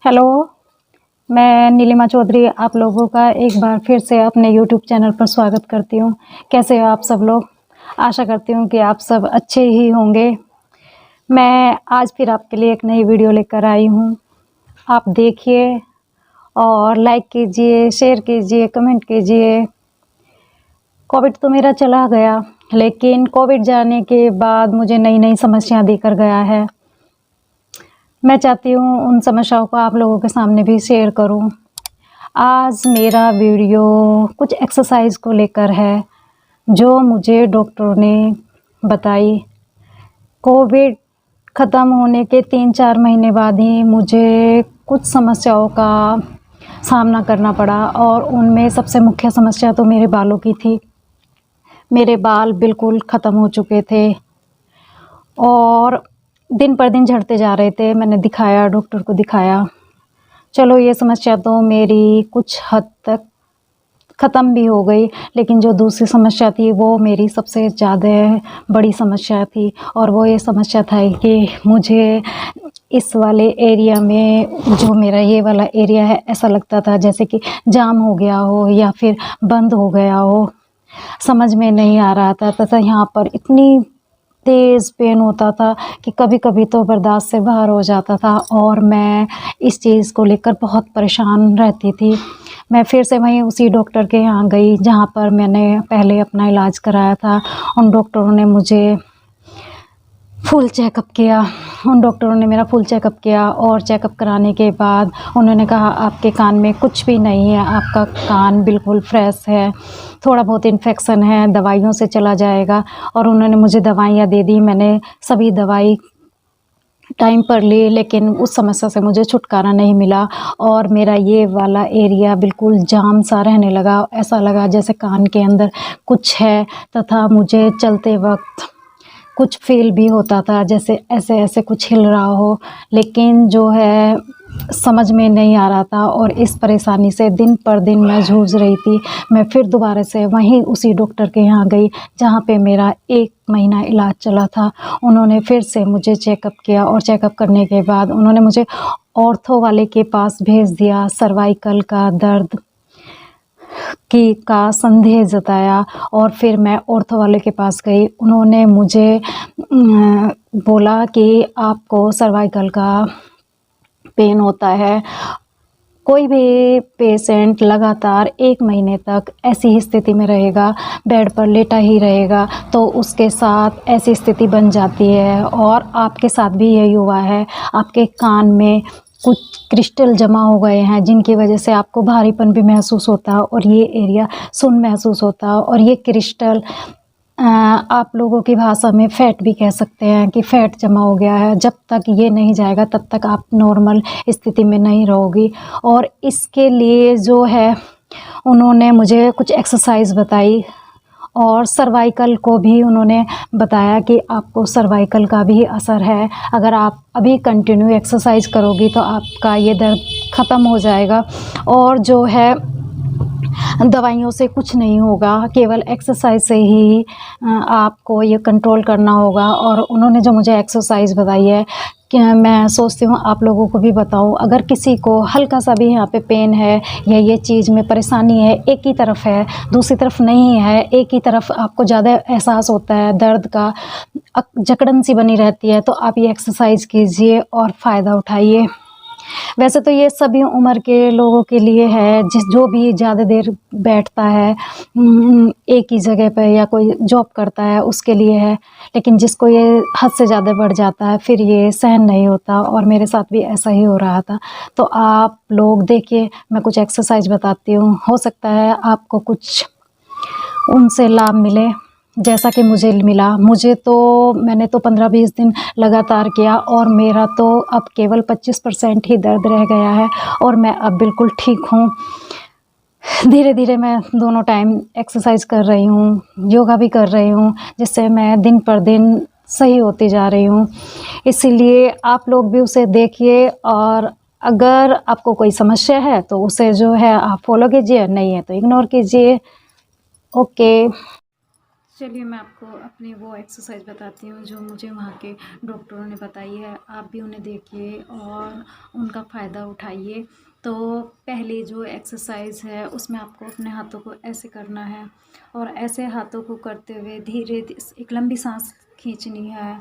Hello, मैं नीलिमा चौधरी आप लोगों का एक बार फिर से अपने यूट्यूब चैनल पर स्वागत करती हूँ। कैसे हो आप सब लोग? आशा करती हूँ कि आप सब अच्छे ही होंगे। मैं आज फिर आपके लिए एक नई वीडियो लेकर आई हूँ। आप देखिए और लाइक कीजिए, शेयर कीजिए, कमेंट कीजिए। कोविड तो मेरा चला गया, लेकिन कोविड जाने के बाद मुझे नई-नई समस्या देकर गया है। मैं चाहती हूँ उन समस्याओं को आप लोगों के सामने भी शेयर करूँ। आज मेरा वीडियो कुछ एक्सरसाइज को लेकर है, जो मुझे डॉक्टर ने बताई। कोविड ख़त्म होने के 3-4 महीने बाद ही मुझे कुछ समस्याओं का सामना करना पड़ा और उनमें सबसे मुख्य समस्या तो मेरे बालों की थी। मेरे बाल बिल्कुल ख़त्म हो चुके थे और दिन पर दिन झड़ते जा रहे थे। मैंने दिखाया, डॉक्टर को दिखाया। चलो ये समस्या तो मेरी कुछ हद तक ख़त्म भी हो गई, लेकिन जो दूसरी समस्या थी वो मेरी सबसे ज़्यादा बड़ी समस्या थी और वो ये समस्या था कि मुझे इस वाले एरिया में, जो मेरा ये वाला एरिया है, ऐसा लगता था जैसे कि जाम हो गया हो या फिर बंद हो गया हो। समझ में नहीं आ रहा था तथा यहाँ पर इतनी तेज़ पेन होता था कि कभी-कभी तो बर्दाश्त से बाहर हो जाता था और मैं इस चीज़ को लेकर बहुत परेशान रहती थी। मैं फिर से वहीं उसी डॉक्टर के यहाँ गई जहाँ पर मैंने पहले अपना इलाज कराया था। उन डॉक्टरों ने मुझे फुल चेकअप किया। उन डॉक्टरों ने मेरा फुल चेकअप किया और चेकअप कराने के बाद उन्होंने कहा आपके कान में कुछ भी नहीं है, आपका कान बिल्कुल फ्रेश है, थोड़ा बहुत इन्फेक्शन है, दवाइयों से चला जाएगा। और उन्होंने मुझे दवाइयाँ दे दी। मैंने सभी दवाई टाइम पर ली, लेकिन उस समस्या से मुझे छुटकारा नहीं मिला और मेरा ये वाला एरिया बिल्कुल जाम सा रहने लगा। ऐसा लगा जैसे कान के अंदर कुछ है तथा मुझे चलते वक्त कुछ फ़ील भी होता था जैसे ऐसे-ऐसे कुछ हिल रहा हो, लेकिन जो है समझ में नहीं आ रहा था और इस परेशानी से दिन पर दिन मैं जूझ रही थी। मैं फिर दोबारा से वहीं उसी डॉक्टर के यहाँ गई जहाँ पे मेरा 1 महीना इलाज चला था। उन्होंने फिर से मुझे चेकअप किया और चेकअप करने के बाद उन्होंने मुझे ऑर्थो वाले के पास भेज दिया। सर्वाइकल का दर्द का संदेह जताया और फिर मैं ऑर्थो वाले के पास गई। उन्होंने मुझे बोला कि आपको सर्वाइकल का पेन होता है। कोई भी पेशेंट लगातार 1 महीने तक ऐसी ही स्थिति में रहेगा, बेड पर लेटा ही रहेगा, तो उसके साथ ऐसी स्थिति बन जाती है और आपके साथ भी यही हुआ है। आपके कान में कुछ क्रिस्टल जमा हो गए हैं, जिनकी वजह से आपको भारीपन भी महसूस होता है और ये एरिया सुन्न महसूस होता है और ये क्रिस्टल आप लोगों की भाषा में फैट भी कह सकते हैं कि फैट जमा हो गया है। जब तक ये नहीं जाएगा तब तक आप नॉर्मल स्थिति में नहीं रहोगी। और इसके लिए जो है उन्होंने मुझे कुछ एक्सरसाइज बताई और सर्वाइकल को भी उन्होंने बताया कि आपको सर्वाइकल का भी असर है। अगर आप अभी कंटिन्यू एक्सरसाइज करोगी तो आपका ये दर्द ख़त्म हो जाएगा और जो है दवाइयों से कुछ नहीं होगा, केवल एक्सरसाइज से ही आपको ये कंट्रोल करना होगा। और उन्होंने जो मुझे एक्सरसाइज बताई है कि मैं सोचती हूँ आप लोगों को भी बताऊँ। अगर किसी को हल्का सा भी यहाँ पे पेन है या ये चीज़ में परेशानी है, एक ही तरफ है, दूसरी तरफ नहीं है, एक ही तरफ आपको ज़्यादा एहसास होता है दर्द का, जकड़न सी बनी रहती है, तो आप ये एक्सरसाइज कीजिए और फ़ायदा उठाइए। वैसे तो ये सभी उम्र के लोगों के लिए है, जो भी ज़्यादा देर बैठता है एक ही जगह पे या कोई जॉब करता है उसके लिए है, लेकिन जिसको ये हद से ज़्यादा बढ़ जाता है फिर ये सहन नहीं होता और मेरे साथ भी ऐसा ही हो रहा था। तो आप लोग देखिए, मैं कुछ एक्सरसाइज बताती हूँ, हो सकता है आपको कुछ उनसे लाभ मिले जैसा कि मुझे मिला। मैंने तो 15-20 दिन लगातार किया और मेरा तो अब केवल 25% ही दर्द रह गया है और मैं अब बिल्कुल ठीक हूँ। धीरे-धीरे मैं दोनों टाइम एक्सरसाइज कर रही हूँ, योगा भी कर रही हूँ, जिससे मैं दिन पर दिन सही होती जा रही हूँ। इसीलिए आप लोग भी उसे देखिए और अगर आपको कोई समस्या है तो उसे जो है आप फॉलो कीजिए, नहीं है तो इग्नोर कीजिए। ओके। चलिए मैं आपको अपनी वो एक्सरसाइज बताती हूँ जो मुझे वहाँ के डॉक्टरों ने बताई है। आप भी उन्हें देखिए और उनका फ़ायदा उठाइए। तो पहली जो एक्सरसाइज है उसमें आपको अपने हाथों को ऐसे करना है और ऐसे हाथों को करते हुए धीरे एक लंबी सांस खींचनी है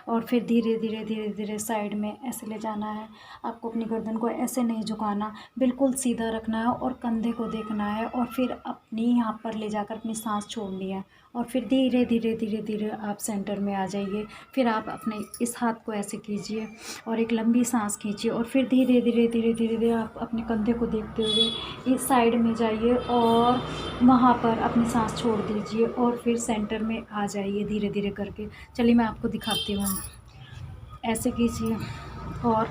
और फिर धीरे धीरे धीरे धीरे साइड में ऐसे ले जाना है। आपको अपनी गर्दन को ऐसे नहीं झुकाना, बिल्कुल सीधा रखना है और कंधे को देखना है और फिर अपनी यहाँ पर ले जाकर अपनी सांस छोड़नी है और फिर धीरे धीरे धीरे धीरे आप सेंटर में आ जाइए। फिर आप अपने इस हाथ को ऐसे कीजिए और एक लंबी सांस खींचिए और फिर धीरे धीरे धीरे धीरे धीरे आप अपने कंधे को देखते हुए इस साइड में जाइए और वहाँ पर अपनी सांस छोड़ दीजिए और फिर सेंटर में आ जाइए धीरे धीरे करके। चलिए मैं आपको दिखाती हूँ। ऐसे कीजिए और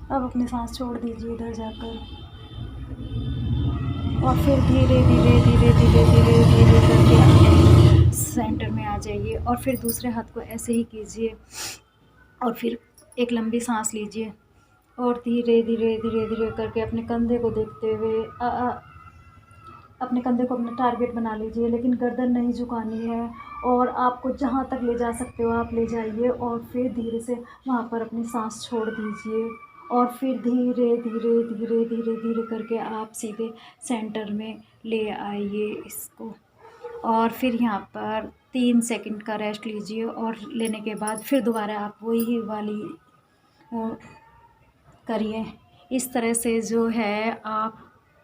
अब अपनी सांस छोड़ दीजिए इधर जाकर और फिर धीरे धीरे धीरे धीरे धीरे धीरे करके आप सेंटर में आ जाइए और फिर दूसरे हाथ को ऐसे ही कीजिए और फिर एक लंबी सांस लीजिए और धीरे धीरे धीरे धीरे करके अपने कंधे को देखते हुए अपने कंधे को अपना टारगेट बना लीजिए, लेकिन गर्दन नहीं झुकानी है और आपको जहाँ तक ले जा सकते हो आप ले जाइए और फिर धीरे से वहाँ पर अपनी सांस छोड़ दीजिए और फिर धीरे धीरे धीरे धीरे धीरे करके आप सीधे सेंटर में ले आइए इसको और फिर यहाँ पर 3 सेकंड का रेस्ट लीजिए और लेने के बाद फिर दोबारा आप वही वाली करिए। इस तरह से जो है आप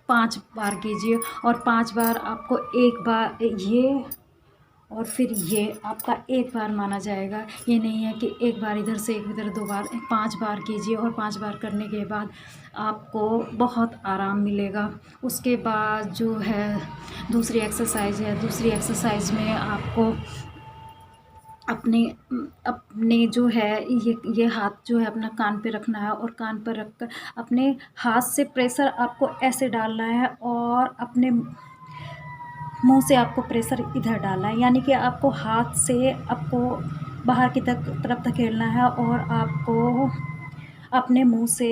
5 बार कीजिए और 5 बार आपको एक बार ये और फिर ये आपका एक बार माना जाएगा। ये नहीं है कि एक बार इधर से एक इधर 2 बार, 5 बार कीजिए और 5 बार करने के बाद आपको बहुत आराम मिलेगा। उसके बाद जो है दूसरी एक्सरसाइज है, दूसरी एक्सरसाइज में आपको अपने अपने जो है ये हाथ जो है अपना कान पे रखना है और कान पर रख कर अपने हाथ से प्रेशर आपको ऐसे डालना है और अपने मुंह से आपको प्रेशर इधर डालना है, यानी कि आपको हाथ से आपको बाहर की तरफ धकेलना है और आपको अपने मुंह से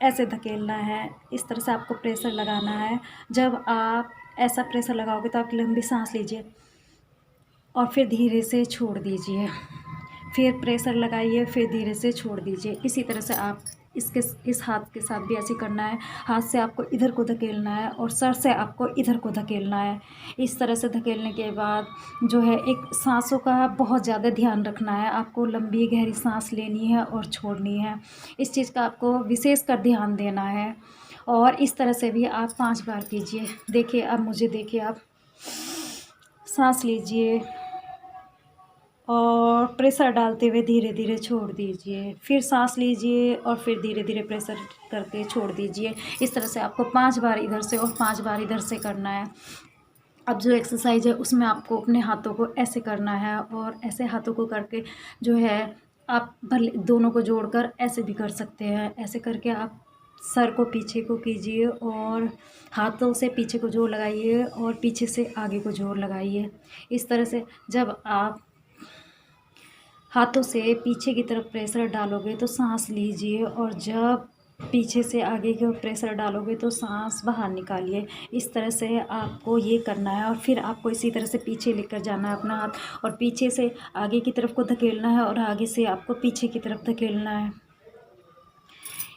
ऐसे धकेलना है। इस तरह से आपको प्रेशर लगाना है। जब आप ऐसा प्रेशर लगाओगे तो आप लंबी सांस लीजिए और फिर धीरे से छोड़ दीजिए, फिर प्रेशर लगाइए, फिर धीरे से छोड़ दीजिए। इसी तरह से आप इस हाथ के साथ भी ऐसे करना है। हाथ से आपको इधर को धकेलना है और सर से आपको इधर को धकेलना है। इस तरह से धकेलने के बाद जो है एक सांसों का बहुत ज़्यादा ध्यान रखना है। आपको लंबी गहरी सांस लेनी है और छोड़नी है। इस चीज़ का आपको विशेष कर ध्यान देना है और इस तरह से भी आप 5 बार कीजिए। देखिए अब मुझे देखिए, आप सांस लीजिए और प्रेशर डालते हुए धीरे धीरे छोड़ दीजिए, फिर सांस लीजिए और फिर धीरे धीरे प्रेशर करके छोड़ दीजिए। इस तरह से आपको 5 बार इधर से और 5 बार इधर से करना है। अब जो एक्सरसाइज है उसमें आपको अपने हाथों को ऐसे करना है और ऐसे हाथों को करके जो है आप भले दोनों को जोड़कर ऐसे भी कर सकते हैं। ऐसे करके आप सर को पीछे को कीजिए और हाथों से पीछे को जोर लगाइए और पीछे से आगे को जोर लगाइए। इस तरह से जब आप हाथों से पीछे की तरफ प्रेशर डालोगे तो सांस लीजिए और जब पीछे से आगे की ओर प्रेशर डालोगे तो सांस बाहर निकालिए। इस तरह से आपको ये करना है और फिर आपको इसी तरह से पीछे लेकर जाना है अपना हाथ और पीछे से आगे की तरफ को धकेलना है और आगे से आपको पीछे की तरफ धकेलना है।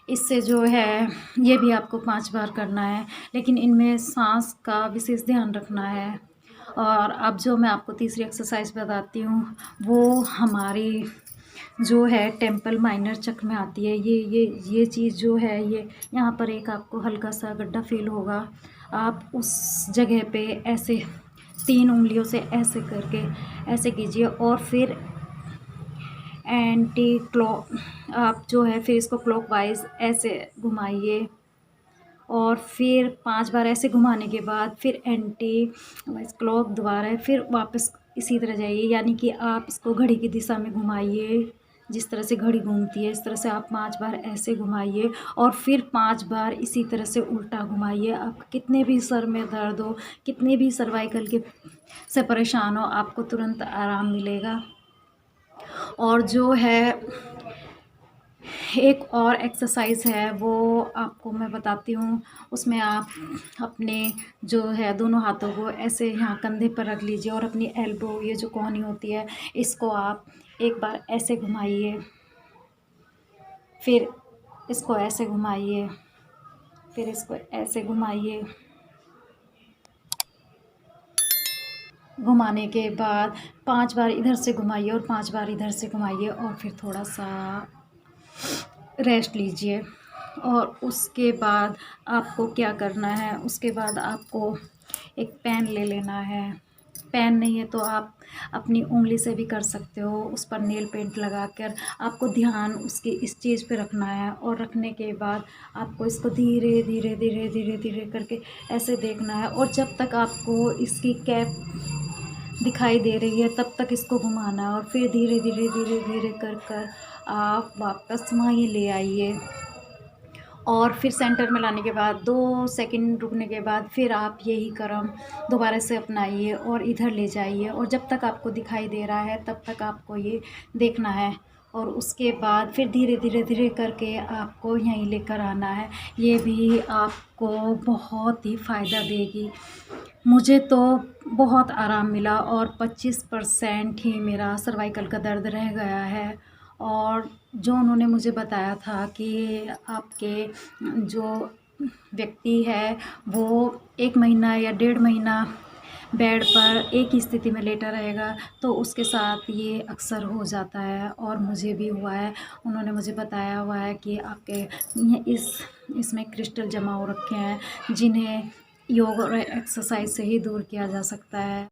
इससे जो है ये भी आपको 5 बार करना है, लेकिन इनमें सांस का विशेष ध्यान रखना है। और अब जो मैं आपको तीसरी एक्सरसाइज बताती हूँ वो हमारी जो है टेम्पल माइनर चक्र में आती है। ये चीज़ जो है ये यहाँ पर एक आपको हल्का सा गड्ढा फील होगा। आप उस जगह पे ऐसे 3 उंगलियों से ऐसे करके ऐसे कीजिए और फिर एंटी क्लॉक आप जो है फिर इसको क्लॉकवाइज ऐसे घुमाइए और फिर 5 बार ऐसे घुमाने के बाद फिर एंटी वाइज क्लॉक दोबारा फिर वापस इसी तरह जाइए, यानी कि आप इसको घड़ी की दिशा में घुमाइए। जिस तरह से घड़ी घूमती है इस तरह से आप 5 बार ऐसे घुमाइए और फिर 5 बार इसी तरह से उल्टा घुमाइए। आप कितने भी सर में दर्द हो, कितने भी सर्वाइकल के से परेशान हो, आपको तुरंत आराम मिलेगा। और जो है एक और एक्सरसाइज है वो आपको मैं बताती हूँ। उसमें आप अपने जो है दोनों हाथों को ऐसे यहाँ कंधे पर रख लीजिए और अपनी एल्बो, ये जो कोहनी होती है, इसको आप एक बार ऐसे घुमाइए, फिर इसको ऐसे घुमाइए, फिर इसको ऐसे घुमाइए। घुमाने के बाद 5 बार इधर से घुमाइए और 5 बार इधर से घुमाइए और फिर थोड़ा सा रेस्ट लीजिए। और उसके बाद आपको क्या करना है, उसके बाद आपको एक पेन ले लेना है। पेन नहीं है तो आप अपनी उंगली से भी कर सकते हो, उस पर नेल पेंट लगाकर आपको ध्यान उसकी इस चीज़ पे रखना है। और रखने के बाद आपको इसको धीरे धीरे धीरे धीरे धीरे करके ऐसे देखना है और जब तक आपको इसकी कैप दिखाई दे रही है तब तक इसको घुमाना है और फिर धीरे धीरे धीरे धीरे कर कर आप वापस वहीं ले आइए। और फिर सेंटर में लाने के बाद 2 सेकंड रुकने के बाद फिर आप यही क्रम दोबारा से अपनाइए और इधर ले जाइए और जब तक आपको दिखाई दे रहा है तब तक आपको ये देखना है। और उसके बाद फिर धीरे धीरे धीरे करके आपको यहीं लेकर आना है। ये भी आपको बहुत ही फ़ायदा देगी। मुझे तो बहुत आराम मिला और 25% ही मेरा सर्वाइकल का दर्द रह गया है। और जो उन्होंने मुझे बताया था कि आपके जो व्यक्ति है वो 1 महीना या 1.5 महीना बेड पर एक ही स्थिति में लेटा रहेगा तो उसके साथ ये अक्सर हो जाता है और मुझे भी हुआ है। उन्होंने मुझे बताया हुआ है कि आपके इसमें क्रिस्टल जमा हो रखे हैं जिन्हें योग और एक्सरसाइज से ही दूर किया जा सकता है।